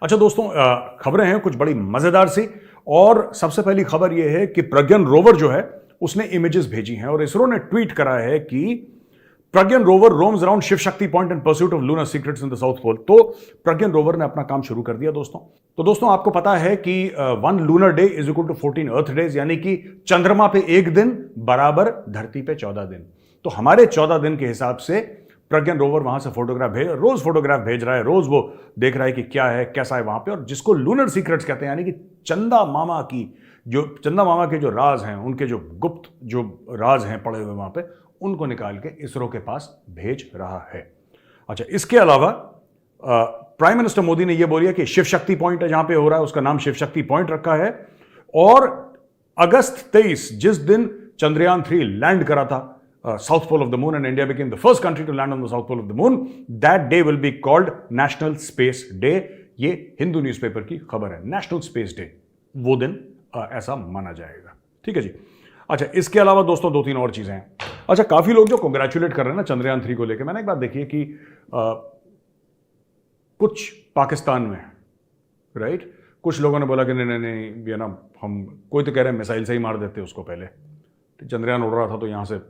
अच्छा दोस्तों, खबरें हैं कुछ बड़ी मजेदार सी। और सबसे पहली खबर यह है कि प्रज्ञान रोवर जो है उसने इमेजेस भेजी हैं और इसरो ने ट्वीट करा है कि Pragyan rover roams around Shiv Shakti point in pursuit of lunar secrets in the south pole. तो प्रज्ञान रोवर ने अपना काम शुरू कर दिया दोस्तों। तो दोस्तों आपको पता है कि 1 lunar day is equal to 14 earth days, यानी कि चंद्रमा पे एक दिन बराबर धरती पे 14 दिन। तो हमारे 14 दिन के हिसाब से प्रज्ञान रोवर वहां से रोज फोटोग्राफ भेज रहा है, रोज वो देख रहा है कि क्या है कैसा है वहां पे। और जिसको लूनर सीक्रेट्स कहते हैं, यानी कि चंदा मामा के जो राज हैं, उनके जो गुप्त जो राज हैं पड़े हुए वहां पे, उनको निकाल के इसरो के पास भेज रहा है। अच्छा, इसके अलावा प्राइम मिनिस्टर मोदी ने यह बोलिया कि शिव शक्ति पॉइंट है जहां पे हो रहा है, उसका नाम शिव शक्ति पॉइंट रखा है। और अगस्त 23 जिस दिन चंद्रयान 3 लैंड करा था South Pole of the Moon and India became the first country to land on the South Pole of the Moon, that day will be called National Space Day। ये हिंदू न्यूज़पेपर की खबर है, नेशनल स्पेस डे वो दिन ऐसा माना जाएगा। ठीक है जी। अच्छा, इसके अलावा दोस्तों 2-3 और चीजें हैं। अच्छा, काफी लोग जो कांग्रेचुलेट कर रहे हैं ना चंद्रयान 3 को लेकर, मैंने एक बात देखी है कि कुछ पाकिस्तान में राइट, कुछ लोगों ने बोला कि नहीं ये ना, हम कोई तो कह रहे हैं मिसाइल से ही मार देते उसको। पहले चंद्रयान उड़ रहा था तो यहां से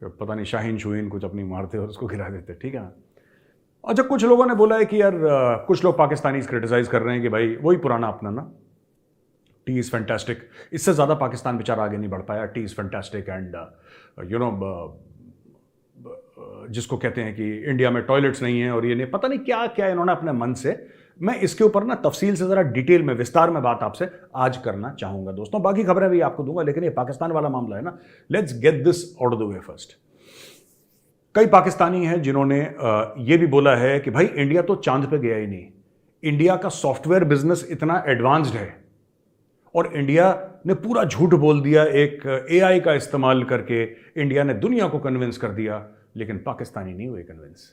पता नहीं शाहीन कुछ अपनी मारते और उसको गिरा देते। ठीक है। अच्छा, कुछ लोगों ने बोला है कि यार कुछ लोग पाकिस्तानी क्रिटिसाइज कर रहे हैं कि भाई वही पुराना अपना ना, टी इज फैंटास्टिक, इससे ज्यादा पाकिस्तान बेचारा आगे नहीं बढ़ पाया। टी इज फैंटास्टिक एंड जिसको कहते हैं कि इंडिया में टॉयलेट्स नहीं है और ये नहीं, पता नहीं क्या क्या इन्होंने अपने मन से। मैं इसके ऊपर ना तफसील से जरा डिटेल में विस्तार में बात आपसे आज करना चाहूंगा दोस्तों। बाकी खबरें भी आपको दूंगा, लेकिन ये पाकिस्तान वाला मामला है ना, let's get this out of the way first. कई पाकिस्तानी हैं जिन्होंने ये भी बोला है कि भाई इंडिया तो चांद पे गया ही नहीं, इंडिया का सॉफ्टवेयर बिजनेस इतना एडवांस्ड है और इंडिया ने पूरा झूठ बोल दिया। एक एआई का इस्तेमाल करके इंडिया ने दुनिया को कन्विंस कर दिया, लेकिन पाकिस्तानी नहीं हुए कन्विंस,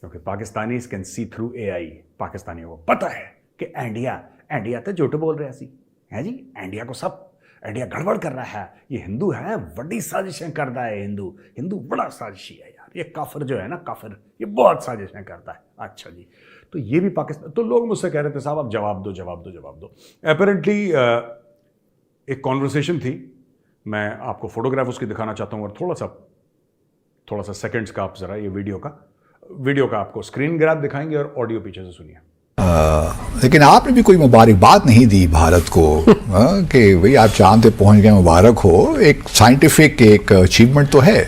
क्योंकि Pakistani can see through AI. पाकिस्तानियों को पता है कि इंडिया तो झूठ बोल रहा सी है जी, इंडिया गड़बड़ कर रहा है, ये हिंदू है, बड़ी साजिशें करता है, हिंदू बड़ा साजिशी है यार, ये काफिर जो है ना, काफिर ये बहुत साजिशें करता है। अच्छा जी, तो ये भी पाकिस्तान। तो लोग मुझसे कह रहे थे साहब आप जवाब दो। अपेरेंटली एक कॉन्वर्सेशन थी, मैं आपको फोटोग्राफ उसकी दिखाना चाहता हूँ और थोड़ा सा सेकंड्स का आप जरा ये वीडियो का आपको स्क्रीन ग्रैब दिखाएंगे और ऑडियो पीछे से सुनिए। लेकिन आपने भी कोई मुबारकबाद नहीं दी भारत को कि भाई आप चांद पे पहुंच गए, मुबारक हो। एक साइंटिफिक एक अचीवमेंट तो है।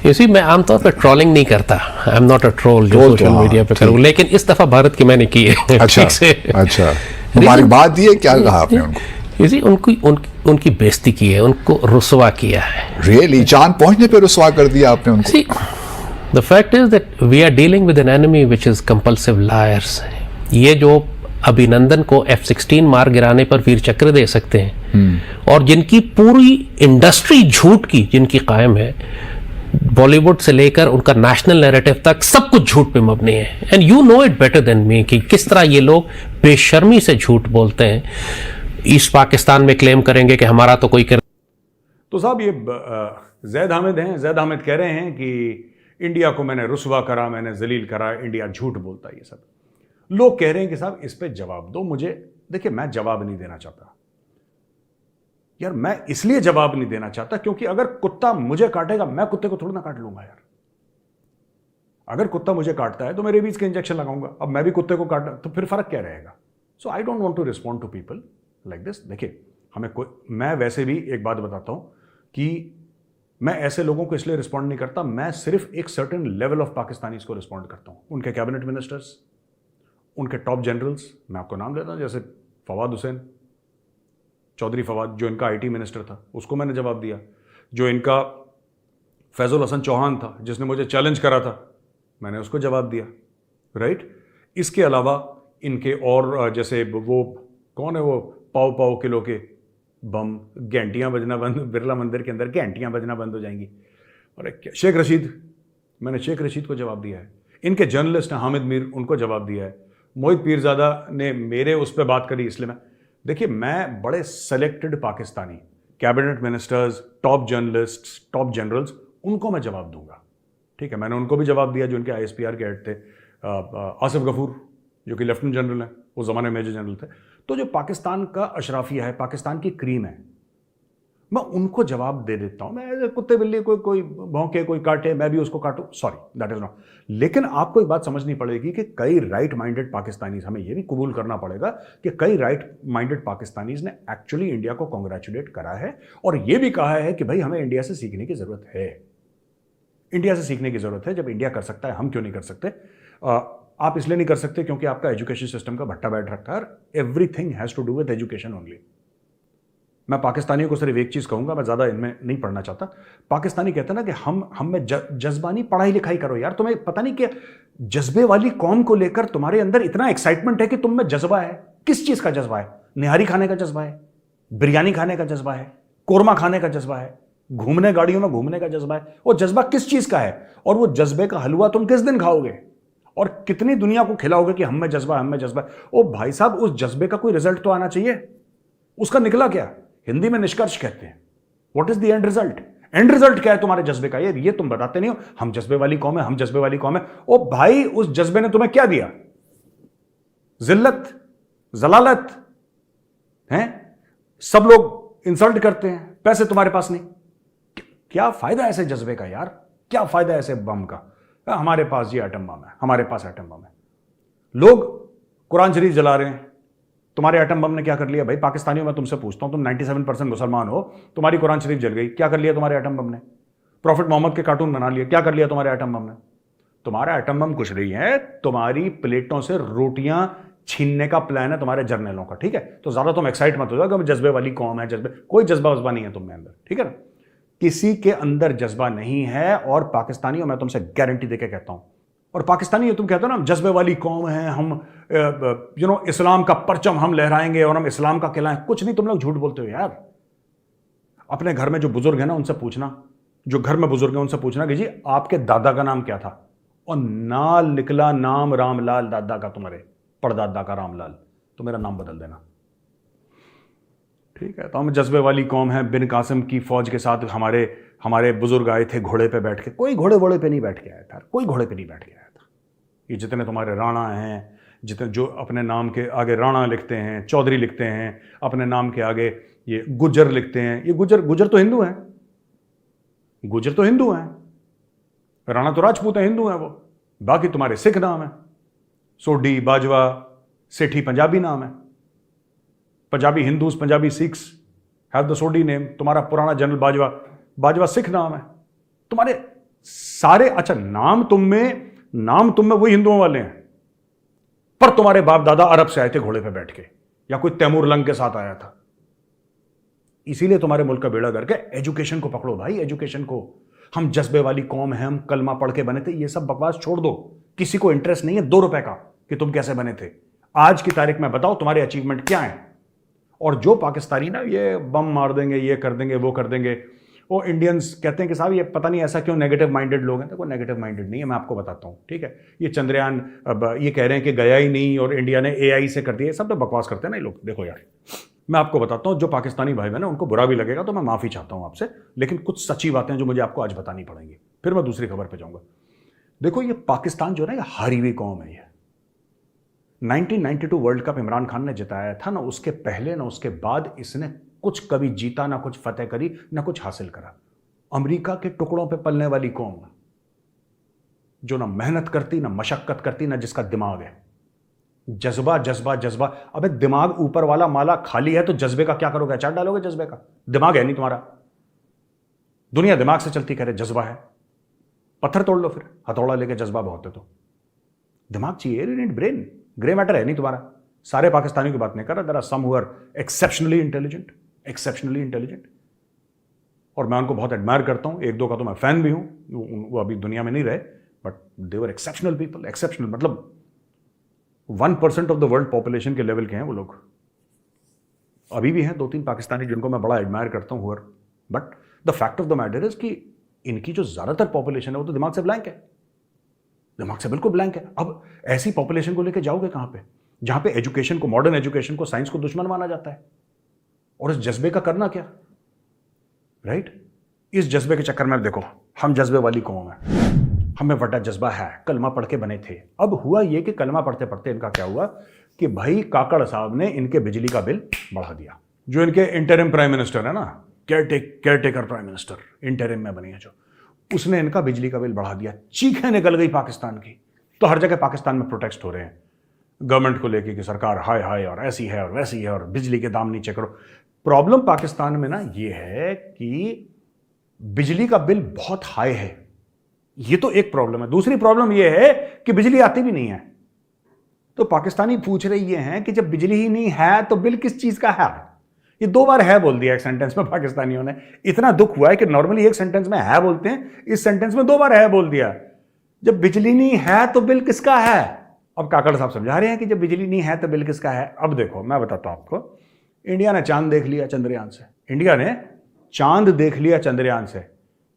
इसी मैं आमतौर पर ट्रोलिंग नहीं करता, I am not a troll जो सोशल मीडिया पे करूं, लेकिन इस दफा भारत की मैंने की है। अच्छा, मुबारकबाद दी है, क्या कहा आपने उनको? इसी उनकी बेइज्जती की है, उनको रुसवा किया है। रियली, चांद पहुंचने पे रुसवा कर दिया आपने उनको? The fact is that we are dealing with an enemy which is compulsive liars। ये जो अभिनंदन को F-16 मार गिराने पर वीर चक्र दे सकते हैं और जिनकी पूरी इंडस्ट्री झूठ की जिनकी कायम है, बॉलीवुड से लेकर उनका नेशनल नैरेटिव तक सब कुछ झूठ पे मबनी है। And you know it better than me कि किस तरह ये लोग बेशर्मी से झूठ बोलते हैं। ईस्ट पाकिस्तान में क्लेम करेंगे कि हमारा तो कोई तो साहब ये जैद हामिद हैं, जैद हामिद कह रहे हैं कि इंडिया को मैंने रुसवा करा, मैंने जलील करा, इंडिया झूठ बोलता है। ये सब लोग कह रहे हैं कि साहब इस पे जवाब दो मुझे। देखिए, मैं जवाब नहीं देना चाहता यार, मैं इसलिए जवाब नहीं देना चाहता क्योंकि अगर कुत्ता मुझे काटेगा, मैं कुत्ते को थोड़ा ना काट लूंगा यार। अगर कुत्ता मुझे काटता है तो मैं रेबीज के इंजेक्शन लगाऊंगा, अब मैं भी कुत्ते को काटना तो फिर फर्क क्या रहेगा? So I don't want to respond to people like this. देखिए, मैं वैसे भी एक बात बताता हूं कि मैं ऐसे लोगों को इसलिए रिस्पॉन्ड नहीं करता, मैं सिर्फ एक सर्टेन लेवल ऑफ पाकिस्तानीज को रिस्पॉन्ड करता हूं। उनके कैबिनेट मिनिस्टर्स, उनके टॉप जनरल्स, मैं आपको नाम लेता हूं, जैसे फवाद हुसैन चौधरी फवाद, जो इनका आईटी मिनिस्टर था, उसको मैंने जवाब दिया। जो इनका फैजुल हसन चौहान था, जिसने मुझे चैलेंज करा था, मैंने उसको जवाब दिया। राइट। इसके अलावा इनके और जैसे वो कौन है, वो पाव किलो के बम, घंटियां बजना बंद, बिरला मंदिर के अंदर घंटियां बजना बंद हो जाएंगी। और शेख रशीद, मैंने शेख रशीद को जवाब दिया है। इनके जर्नलिस्ट हैं हामिद मीर, उनको जवाब दिया है। मोहित पीरजादा ने मेरे उस पर बात करी, इसलिए देखिए, मैं बड़े selected Pakistani cabinet ministers, top journalist, top generals, उनको मैं जवाब दूंगा। ठीक है, मैंने उनको भी जवाब दिया जो उनके ISPR के हेड थे, आसिफ गफूर, जो कि लेफ्टिनेंट जनरल हैं, उस ज़माने में मेजर जनरल थे। तो जो पाकिस्तान का अशराफिया है, पाकिस्तान की क्रीम है, मैं उनको जवाब दे देता हूं। मैं कुत्ते बिल्ली कोई भौंके, कोई काटे, मैं भी उसको काटूं, सॉरी दैट इज नॉट। लेकिन आपको एक बात समझनी पड़ेगी कि कई राइट माइंडेड पाकिस्तानीज, हमें यह भी कबूल करना पड़ेगा कि कई राइट माइंडेड पाकिस्तानीज ने एक्चुअली इंडिया को कॉन्ग्रेचुलेट करा है और यह भी कहा है कि भाई हमें इंडिया से सीखने की जरूरत है, इंडिया से सीखने की जरूरत है। जब इंडिया कर सकता है, हम क्यों नहीं कर सकते? आप इसलिए नहीं कर सकते क्योंकि आपका एजुकेशन सिस्टम का भट्टा बैठ रखा है। Everything has to do with education only. मैं पाकिस्तानियों को सिर्फ एक चीज कहूंगा, मैं ज्यादा इनमें नहीं पढ़ना चाहता। पाकिस्तानी कहते हैं ना कि हम में जज्बानी पढ़ाई लिखाई करो। यार तुम्हें पता नहीं क्या जज्बे वाली कौम को लेकर तुम्हारे अंदर इतना एक्साइटमेंट है कि तुम में जज्बा है। किस चीज का जज्बा है? निहारी खाने का जज्बा है, बिरयानी खाने का जज्बा है, कोरमा खाने का जज्बा है, घूमने गाड़ियों में घूमने का जज्बा है। वो जज्बा किस चीज का है? और वो जज्बे का हलवा तुम किस दिन खाओगे और कितनी दुनिया को खिलाओगे कि हम में जज्बा, हम में जज्बा? ओ भाई साहब, उस जज्बे का कोई रिजल्ट तो आना चाहिए। उसका निकला क्या? हिंदी में निष्कर्ष कहते हैं। What is the end result? And result क्या है तुम्हारे जज्बे का? ये तुम बताते नहीं हो। हम जज्बे वाली कौम है, हम जज्बे वाली कौम है। ओ भाई, उस जज्बे ने तुम्हें क्या दिया? जिल्लत, जलालत है। सब लोग इंसल्ट करते हैं, पैसे तुम्हारे पास नहीं। क्या फायदा ऐसे जज्बे का यार? क्या फायदा ऐसे बम का? हमारे पास ये एटम बम है, हमारे पास एटम बम है। लोग कुरान शरीफ जला रहे हैं। तुम्हारे एटम बम ने क्या कर लिया? भाई पाकिस्तानियों, मैं तुमसे पूछता हूं, तुम 97% मुसलमान हो, तुम्हारी कुरान शरीफ जल गई, क्या कर लिया तुम्हारे एटम बम ने? प्रॉफिट मोहम्मद के कार्टून बना लिए, क्या कर लिया तुम्हारे एटम बम ने? तुम्हारा एटम बम कुछ नहीं है, तुम्हारी प्लेटों से रोटियां छीनने का प्लान है तुम्हारे जर्नलों का। ठीक है, तो ज्यादा तुम एक्साइट मत हो जाओ कि जज्बे वाली कौम है। जज्बे, कोई जज्बा वज्बा नहीं है तुम में अंदर। ठीक है ना? किसी के अंदर जज्बा नहीं है। और पाकिस्तानियों, मैं तुमसे गारंटी देके कहता हूं, और पाकिस्तानी तुम कहते हो ना हम जज्बे वाली कौम है, हम इस्लाम का परचम हम लहराएंगे और हम इस्लाम का किला है। कुछ नहीं, तुम लोग झूठ बोलते हो यार। अपने घर में जो बुजुर्ग है ना, उनसे पूछना, जो घर में बुजुर्ग है उनसे पूछना कि जी आपके दादा का नाम क्या था, और नाल निकला नाम रामलाल दादा का, तुम्हारे परदादा का रामलाल, तो मेरा नाम बदल देना। ठीक है, तो हम जज्बे वाली कौम है। बिन कासिम की फौज के साथ हमारे बुजुर्ग आए थे घोड़े पे बैठ के। कोई घोड़े पे नहीं बैठ के आया था, कोई घोड़े पे नहीं बैठ के आया था। ये जितने तुम्हारे राणा हैं, जितने जो अपने नाम के आगे राणा लिखते हैं, चौधरी लिखते हैं, अपने नाम के आगे ये गुजर लिखते हैं, ये गुजर तो हिंदू हैं, गुजर तो हिंदू हैं, राणा तो राजपूत है, हिंदू हैं वो। बाकी तुम्हारे सिख नाम है, सोडी, बाजवा, सेठी पंजाबी नाम है। Punjabi Hindus, Punjabi Sikhs have the Sodhi name. तुम्हारा पुराना जनरल बाजवा सिख नाम है। तुम्हारे सारे, अच्छा नाम तुम में वही हिंदुओं वाले हैं, पर तुम्हारे बाप दादा अरब से आए थे घोड़े पे बैठ के, या कोई तैमूर लंग के साथ आया था। इसीलिए तुम्हारे मुल्क का बेड़ा गर्क है। एजुकेशन को पकड़ो भाई, एजुकेशन को। हम जज्बे वाली कौम है, हम कलमा पढ़ के बने थे, ये सब बकवास छोड़ दो। किसी को इंटरेस्ट नहीं है 2 रुपए का कि तुम कैसे बने थे। आज की तारीख में बताओ तुम्हारे अचीवमेंट क्या है। और जो पाकिस्तानी ना ये बम मार देंगे, ये कर देंगे, वो कर देंगे, वो इंडियंस कहते हैं कि साहब ये पता नहीं ऐसा क्यों नेगेटिव माइंडेड लोग हैं। तो कोई नेगेटिव माइंडेड नहीं है, मैं आपको बताता हूँ। ठीक है, ये चंद्रयान अब ये कह रहे हैं कि गया ही नहीं और इंडिया ने AI से कर दिया, सब तो बकवास करते हैं ना ये लोग। देखो यार, मैं आपको बताता हूँ, जो पाकिस्तानी भाई बहन है उनको बुरा भी लगेगा तो मैं माफ़ी चाहता हूँ आपसे, लेकिन कुछ सच्ची बातें जो मुझे आपको आज बतानी पड़ेंगी, फिर मैं दूसरी खबर पर जाऊँगा। देखो, ये पाकिस्तान जो है ना, हारी हुई कौम है। ये 1992 वर्ल्ड कप इमरान खान ने जिताया था ना, उसके पहले ना उसके बाद इसने कुछ कभी जीता ना, कुछ फतेह करी ना, कुछ हासिल करा। अमेरिका के टुकड़ों पे पलने वाली कौम, जो ना मेहनत करती, ना मशक्कत करती, ना जिसका दिमाग है। जज्बा जज्बा जज्बा। अबे दिमाग ऊपर वाला माला खाली है तो जज्बे का क्या करोगे? अचार डालोगे जज्बे का? दिमाग है नहीं तुम्हारा। दुनिया दिमाग से चलती, कह रहे जज्बा है। पत्थर तोड़ लो फिर, हथौड़ा लेके। जज्बा बहुत है तो दिमाग चाहिए, you need brain. Grey matter है नहीं तुम्हारा। सारे पाकिस्तानियों की बात नहीं कर रहा, there are some who are exceptionally intelligent, exceptionally intelligent, और मैं उनको बहुत एडमायर करता हूं। 1-2 का तो मैं फैन भी हूं, वो अभी दुनिया में नहीं रहे, but they were exceptional people. Exceptional मतलब 1% ऑफ द वर्ल्ड पॉपुलेशन के लेवल के हैं वो लोग। अभी भी हैं 2-3 पाकिस्तानी जिनको मैं बड़ा एडमायर करता हूं, but the fact of the matter is कि इनकी जो ज्यादातर पॉपुलेशन है वो तो दिमाग से ब्लैंक है, दिमाग से बिल्कुल ब्लैंक है। अब ऐसी पॉपुलेशन को लेकर जाओगे कहां पे, जहां पे एजुकेशन को, मॉडर्न एजुकेशन को, साइंस को दुश्मन माना जाता है। और इस जज्बे का करना क्या, राइट? इस जज्बे के चक्कर में देखो, हम जज्बे वाली कौम है। हमें बड़ा जज्बा है, कलमा पढ़ के बने थे। अब हुआ ये कि कलमा पढ़ते पढ़ते इनका क्या हुआ कि भाई काकड़ साहब ने इनके बिजली का बिल बढ़ा दिया। जो इनके इंटरिम प्राइम मिनिस्टर है ना, केयरटेकर प्राइम मिनिस्टर इंटरिम में बनी है जो, उसने इनका बिजली का बिल बढ़ा दिया। चीखें निकल गई पाकिस्तान की। तो हर जगह पाकिस्तान में प्रोटेस्ट हो रहे हैं गवर्नमेंट को लेके कि सरकार हाय हाय और ऐसी है और वैसी है और बिजली के दाम नीचे करो। प्रॉब्लम पाकिस्तान में ना ये है कि बिजली का बिल बहुत हाई है, ये तो एक प्रॉब्लम है। दूसरी प्रॉब्लम ये है कि बिजली आती भी नहीं है। तो पाकिस्तानी पूछ रहे ये हैं कि जब बिजली ही नहीं है तो बिल किस चीज का है। ये 2 बार है बोल दिया एक सेंटेंस में पाकिस्तानियों ने। इतना दुख हुआ है कि नॉर्मली एक सेंटेंस में है बोलते हैं, इस सेंटेंस में 2 बार है बोल दिया। जब बिजली नहीं है तो बिल किसका है। अब काकड़ साहब समझा रहे हैं कि जब बिजली नहीं है तो बिल किसका है। अब देखो मैं बताता हूं आपको, इंडिया ने चांद देख लिया चंद्रयान से, इंडिया ने चांद देख लिया चंद्रयान से।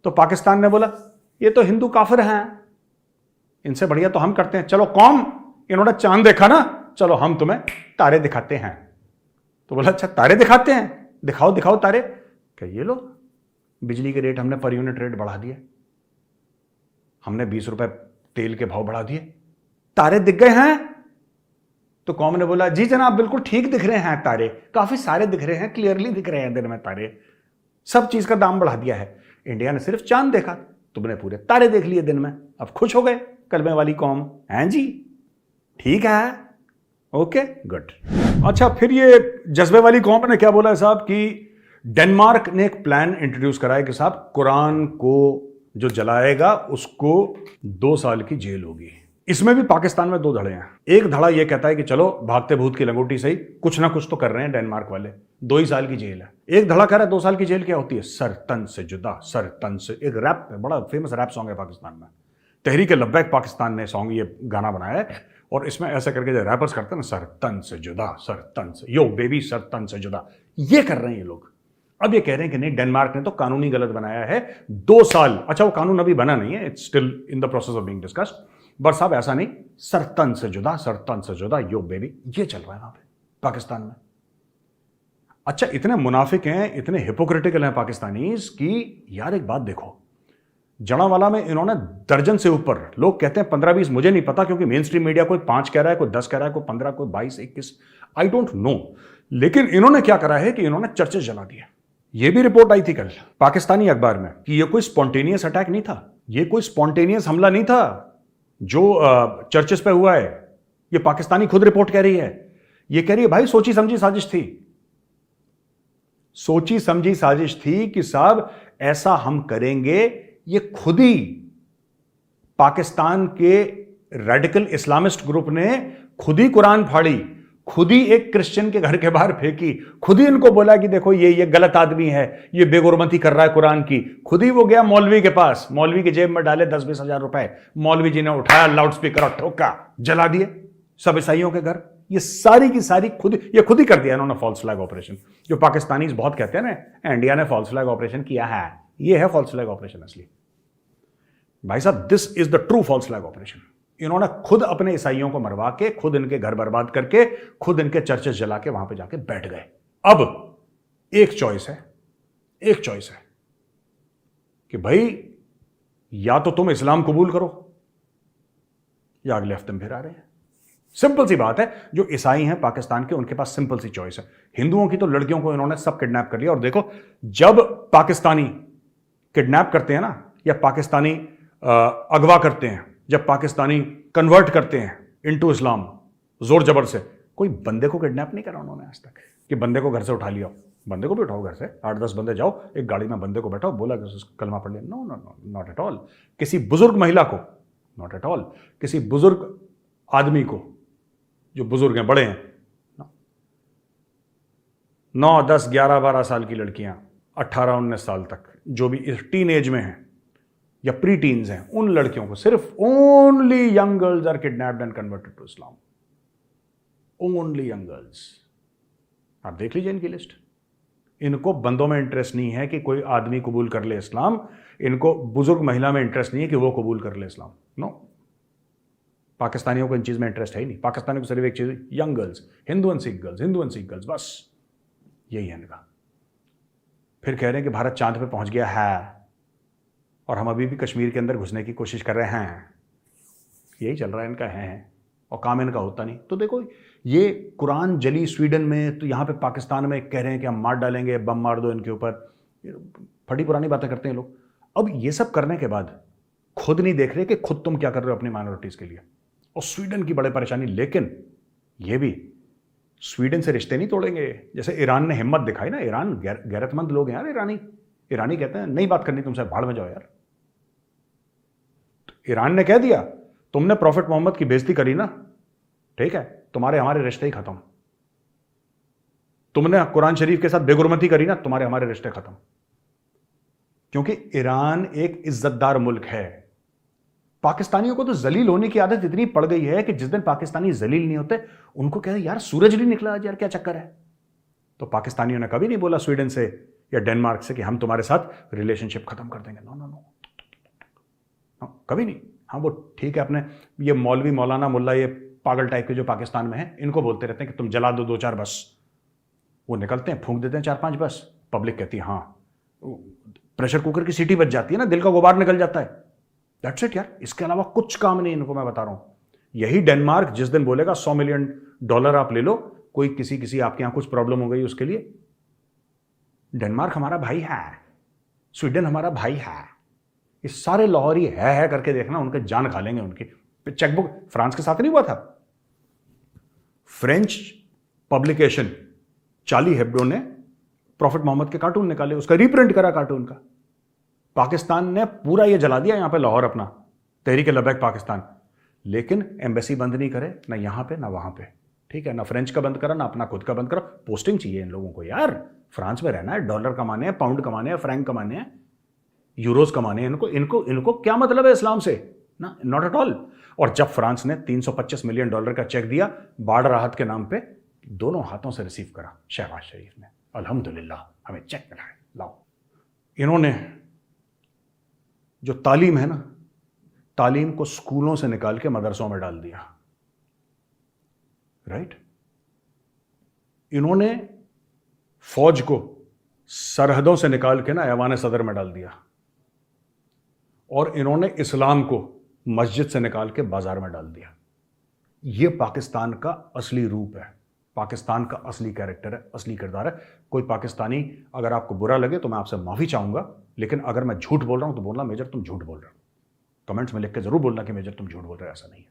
तो पाकिस्तान ने बोला ये तो हिंदू काफिर हैं, इनसे बढ़िया तो हम करते हैं। चलो कौम, इन्होंने चांद देखा ना, चलो हम तुम्हें तारे दिखाते हैं। तो बोला अच्छा तारे दिखाते हैं, दिखाओ दिखाओ तारे। क्या ये लो बिजली के रेट हमने पर यूनिट रेट बढ़ा दिए, हमने 20 रुपए तेल के भाव बढ़ा दिए, तारे दिख गए हैं। तो कौम ने बोला जी जनाब बिल्कुल ठीक दिख रहे हैं तारे, काफी सारे दिख रहे हैं, क्लियरली दिख रहे हैं दिन में तारे, सब चीज का दाम बढ़ा दिया है। इंडिया ने सिर्फ चांद देखा, तुमने पूरे तारे देख लिए दिन में। अब खुश हो गए कलमे वाली कौम, हैं जी, ठीक है, ओके गुड। अच्छा फिर ये जज्बे वाली कौम ने क्या बोला है साहब कि डेनमार्क ने एक प्लान इंट्रोड्यूस करा है कि साहब कुरान को जो जलाएगा उसको 2 साल की जेल होगी। इसमें भी पाकिस्तान में 2 धड़े हैं। एक धड़ा यह कहता है कि चलो भागते भूत की लंगोटी सही, कुछ ना कुछ तो कर रहे हैं डेनमार्क वाले, 2 ही साल की जेल है। एक धड़ा कह रहा है 2 साल की जेल क्या होती है, सर तन से जुदा, सर तन से। एक रैप है, बड़ा फेमस रैप सॉन्ग है पाकिस्तान में, तहरीक लब्बैक पाकिस्तान ने सॉन्ग ये गाना बनाया है। और इसमें ऐसा करके जो रैपर्स करते हैं ना, सर तन से जुदा, सर तन से, यो बेबी सर तन से जुदा, ये कर रहे हैं ये लोग। अब ये कह रहे हैं कि नहीं डेनमार्क ने तो कानूनी गलत बनाया है, 2 साल। अच्छा वो कानून अभी बना नहीं है, it's still in the process of being discussed, but साहब ऐसा नहीं, सर तन से जुदा, सर तन से जुदा, यो बेबी, ये चल रहा है वहां पे पाकिस्तान में। अच्छा इतने मुनाफिक हैं, इतने हिपोक्रिटिकल हैं पाकिस्तानीज कि यार एक बात देखो, जड़ावाला में इन्होंने दर्जन से ऊपर, लोग कहते हैं 15-20, मुझे नहीं पता क्योंकि मेन स्ट्रीम मीडिया कोई 5 कह रहा है, कोई 10 कह रहा है, कोई 15, कोई 22, 21, आई डोंट नो। लेकिन इन्होंने क्या करा है कि इन्होंने चर्चेस जला दिए। ये भी रिपोर्ट आई थी कल पाकिस्तानी अखबार में कि ये कोई स्पॉन्टेनियस अटैक नहीं था, ये कोई स्पॉन्टेनियस हमला नहीं था जो चर्चेस पे हुआ है। ये पाकिस्तानी खुद रिपोर्ट कह रही है, ये कह रही है भाई सोची समझी साजिश थी, सोची समझी साजिश थी कि साहब ऐसा हम करेंगे। ये खुद ही पाकिस्तान के रेडिकल इस्लामिस्ट ग्रुप ने खुद ही कुरान फाड़ी, खुद ही एक क्रिश्चियन के घर के बाहर फेंकी, खुद ही इनको बोला कि देखो ये गलत आदमी है, ये बेगुरमती कर रहा है कुरान की। खुद ही वो गया मौलवी के पास, मौलवी की जेब में डाले 10-20 हजार रुपए, मौलवी जी ने उठाया, लाउड स्पीकर और ठोका, जला दिए सब ईसाइयों के घर। ये सारी की सारी खुद ही कर दिया इन्होंने फॉल्स फ्लैग ऑपरेशन। जो पाकिस्तानी बहुत कहते हैं ना इंडिया ने फॉल्स फ्लैग ऑपरेशन किया है, ये है फॉल्स फ्लैग ऑपरेशन असली। भाई साहब this is the true false flag operation. इन्होंने खुद अपने ईसाइयों को मरवा के, खुद इनके घर बर्बाद करके, खुद इनके चर्चेस जला के वहां पे जाके बैठ गए। अब एक चॉइस है कि भाई या तो तुम इस्लाम कबूल करो या अगले हफ्ते में फिर आ रहे हैं। सिंपल सी बात है, जो ईसाई हैं पाकिस्तान के उनके पास सिंपल सी चॉइस है। हिंदुओं की तो लड़कियों को इन्होंने सब किडनैप कर लिया। और देखो जब पाकिस्तानी किडनैप करते हैं ना, या पाकिस्तानी अगवा करते हैं, जब पाकिस्तानी कन्वर्ट करते हैं इनटू इस्लाम जोर जबर से, कोई बंदे को किडनैप नहीं करा उन्होंने आज तक कि बंदे को घर से उठा लिया। बंदे को भी उठाओ घर से, 8-10 बंदे जाओ एक गाड़ी में, बंदे को बैठाओ, बोला कि कलमा पढ़ लिया, no no no not at all. किसी बुजुर्ग महिला को, नॉट एट ऑल। किसी बुजुर्ग आदमी को, जो बुजुर्ग हैं, बड़े हैं, 9, 10, 11, 12 साल की लड़कियां, 18, 19 साल तक, जो भी इस टीन एज में हैं या प्री टीन्स हैं, उन लड़कियों को सिर्फ only young girls are kidnapped and converted to Islam. Only young girls. आप देख लीजिए इनकी लिस्ट। इनको बंदों में इंटरेस्ट नहीं है कि कोई आदमी कबूल कर ले इस्लाम, इनको बुजुर्ग महिला में इंटरेस्ट नहीं है कि वो कबूल कर ले इस्लाम। नो, पाकिस्तानियों को इन चीज में इंटरेस्ट है ही नहीं। पाकिस्तानियों को सिर्फ एक चीज, young girls, Hindu and Sikh girls, Hindu and Sikh girls, बस यही है इनका। फिर कह रहे हैं कि भारत चांद पे पहुंच गया है। और हम अभी भी कश्मीर के अंदर घुसने की कोशिश कर रहे हैं। यही चल रहा है इनका, है और काम इनका होता नहीं। तो देखो, ये कुरान जली स्वीडन में, तो यहाँ पे पाकिस्तान में कह रहे हैं कि हम मार डालेंगे, बम मार दो इनके ऊपर। फटी पुरानी बातें करते हैं लोग। अब ये सब करने के बाद खुद नहीं देख रहे कि खुद तुम क्या कर रहे हो अपनी माइनॉरिटीज़ के लिए। और स्वीडन की बड़ी परेशानी, लेकिन ये भी स्वीडन से रिश्ते नहीं तोड़ेंगे। जैसे ईरान ने हिम्मत दिखाई ना, ईरान गैरतमंद लोग हैं यार। ईरानी कहते हैं नहीं बात करनी तुमसे, भाड़ में जाओ यार। तो ईरान ने कह दिया तुमने प्रॉफिट मोहम्मद की बेइज्जती करी ना, ठीक है, तुम्हारे हमारे रिश्ते ही खत्म। तुमने कुरान शरीफ के साथ बेगुरमती करी ना, तुम्हारे हमारे रिश्ते खत्म। क्योंकि ईरान एक इज्जतदार मुल्क है। पाकिस्तानियों को तो जलील होने की आदत इतनी पड़ गई है कि जिस दिन पाकिस्तानी जलील नहीं होते उनको कहते यार सूरज नहीं निकला आज, यार क्या चक्कर है। तो पाकिस्तानियों ने कभी नहीं बोला स्वीडन से या डेनमार्क से कि हम तुम्हारे साथ रिलेशनशिप खत्म कर देंगे। नो नो नो, कभी नहीं। हाँ वो ठीक है, अपने ये मौलवी मौलाना मुल्ला ये पागल टाइप के जो पाकिस्तान में हैं इनको बोलते रहते हैं कि तुम जला दो 2-4 बस। वो निकलते हैं, फूंक देते हैं 4-5 बस। पब्लिक कहती है हाँ, प्रेशर कुकर की सीटी बच जाती है ना, दिल का गुबार निकल जाता है। दैट्स इट यार, इसके अलावा कुछ काम नहीं इनको, मैं बता रहा हूं। यही डेनमार्क जिस दिन बोलेगा $100 मिलियन आप ले लो, कोई किसी आपके यहां कुछ प्रॉब्लम हो गई उसके लिए, डेनमार्क हमारा भाई है, स्वीडन हमारा भाई है। ये सारे लाहौरी है करके देखना, उनके जान खा लेंगे उनकी। चेकबुक फ्रांस के साथ नहीं हुआ था। फ्रेंच पब्लिकेशन चार्ली हेब्डो ने प्रॉफिट मोहम्मद के कार्टून निकाले, उसका रीप्रिंट करा कार्टून का। पाकिस्तान ने पूरा ये जला दिया यहां पे लाहौर अपना, तहरीक लबैक पाकिस्तान। लेकिन एम्बेसी बंद नहीं करे, ना यहां पे ना वहां पे, ठीक है, ना फ्रेंच का बंद करा ना अपना खुद का बंद करा। पोस्टिंग चाहिए इन लोगों को यार, फ्रांस में रहना है, डॉलर कमाने हैं, पाउंड कमाने हैं, फ्रैंक कमाने हैं, यूरोज कमाने हैं। इनको क्या मतलब है इस्लाम से ना, नॉट एट ऑल। और जब फ्रांस ने $325 मिलियन का चेक दिया बाढ़ राहत के नाम पे, दोनों हाथों से रिसीव करा शहबाज शरीफ ने, अल्हम्दुलिल्लाह हमें चेक मिला है, लाओ। इन्होंने जो तालीम है ना, तालीम को स्कूलों से निकाल के मदरसों में डाल दिया, राइट। इन्होंने फौज को सरहदों से निकाल के ना ऐवान सदर में डाल दिया, और इन्होंने इस्लाम को मस्जिद से निकाल के बाजार में डाल दिया। यह पाकिस्तान का असली रूप है, पाकिस्तान का असली कैरेक्टर है, असली किरदार है। कोई पाकिस्तानी अगर आपको बुरा लगे तो मैं आपसे माफी चाहूंगा, लेकिन अगर मैं झूठ बोल रहा हूं तो बोलना मेजर तुम झूठ बोल रहे हो। कमेंट्स में लिख के जरूर बोलना कि मेजर तुम झूठ बोल रहे हो, ऐसा नहीं है।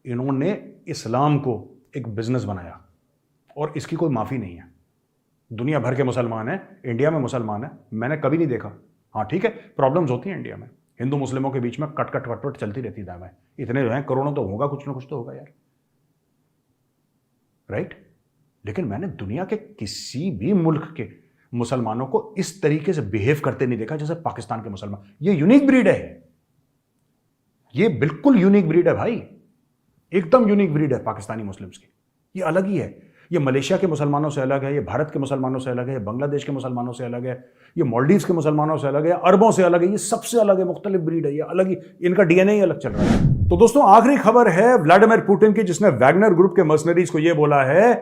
इन्होंने इस्लाम को एक बिजनेस बनाया और इसकी कोई माफी नहीं है। दुनिया भर के मुसलमान हैं, इंडिया में मुसलमान है, मैंने कभी नहीं देखा। हाँ ठीक है, प्रॉब्लम्स होती हैं इंडिया में, हिंदू मुस्लिमों के बीच में कट चलती रहती है दाएं। इतने जो हैं करोड़ों, तो होगा कुछ ना कुछ तो होगा यार, राइट। लेकिन मैंने दुनिया के किसी भी मुल्क के मुसलमानों को इस तरीके से बिहेव करते नहीं देखा जैसे पाकिस्तान के मुसलमान। ये यूनिक ब्रीड है, ये बिल्कुल यूनिक ब्रीड है भाई, एकदम यूनिक ब्रीड है पाकिस्तानी मुस्लिम्स की। ये अलग ही है, ये मलेशिया के मुसलमानों से अलग है, ये भारत के मुसलमानों से अलग है, बांग्लादेश के मुसलमानों से अलग है, ये मालदीव्स के मुसलमानों से अलग है, अरबों से अलग है, ये सबसे अलग है, मुख्तलिफ ब्रीड है, ये अलग ही, इनका डीएनए ही अलग चल रहा है। तो दोस्तों आखिरी खबर है व्लादिमीर पुतिन की, जिसने वैगनर ग्रुप के मर्सनरीज को यह बोला है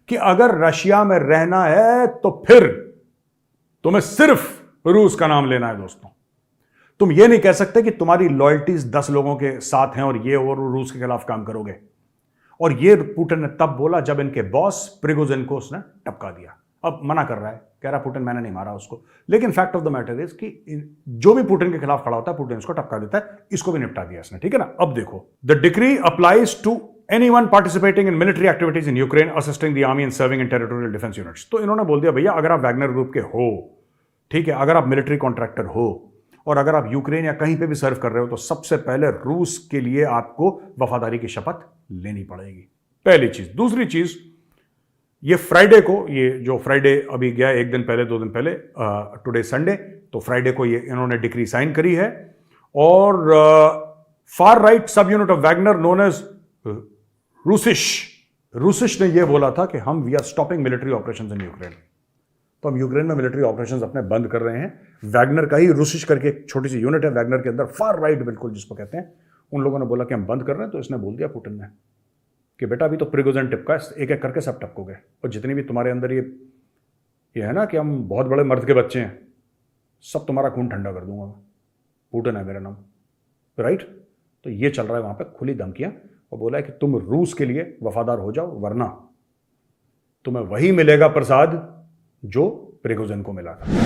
कि अगर रशिया में रहना है तो फिर तुम्हें सिर्फ रूस का नाम लेना है। दोस्तों तुम ये नहीं कह सकते कि तुम्हारी लॉयल्टीज 10 लोगों के साथ हैं और ये और रूस के खिलाफ काम करोगे। और ये पुतिन ने तब बोला जब इनके बॉस प्रिगोजिन को उसने टपका दिया। अब मना कर रहा है, कह रहा पुतिन मैंने नहीं मारा उसको, लेकिन fact of the matter is कि जो भी पुतिन के खिलाफ खड़ा होता है पुतिन उसको टपका देता है। इसको भी निपटा दिया इसने, ठीक है ना। अब देखो, the decree applies to anyone participating in military activities in Ukraine assisting the army and serving in territorial defence units. तो इन्होंने बोल दिया भैया अगर आप वैगनर ग्रुप के हो, ठीक है, अगर आप मिलिट्री कॉन्ट्रैक्टर हो और अगर आप यूक्रेन या कहीं पे भी सर्व कर रहे हो, तो सबसे पहले रूस के लिए आपको वफादारी की शपथ लेनी पड़ेगी, पहली चीज। दूसरी चीज, ये फ्राइडे को, ये जो फ्राइडे अभी गया, एक दिन पहले 2 दिन पहले, टुडे संडे, तो फ्राइडे को ये इन्होंने डिक्री साइन करी है। और far right sub unit of Wagner known as Rusich ने यह बोला था कि हम we are stopping military operations in Ukraine. तो हम यूक्रेन में मिलिट्री ऑपरेशंस अपने बंद कर रहे हैं। वैगनर का ही रूसिश करके एक छोटी सी यूनिट है वैगनर के अंदर, फार राइट बिल्कुल जिसको कहते हैं, उन लोगों ने बोला कि हम बंद कर रहे हैं। तो इसने बोल दिया पुतिन ने कि बेटा अभी तो प्रिगोजिन टिपका, एक एक करके सब टपकोगे, और जितनी भी तुम्हारे अंदर ये है ना कि हम बहुत बड़े मर्द के बच्चे हैं, सब तुम्हारा खून ठंडा कर दूंगा मैं। पुतिन है मेरा नाम, राइट। तो ये चल रहा है वहां पे, खुली धमकियां, और बोला है कि तुम रूस के लिए वफादार हो जाओ वरना तुम्हें वही मिलेगा प्रसाद जो प्रिगोजिन को मिला था।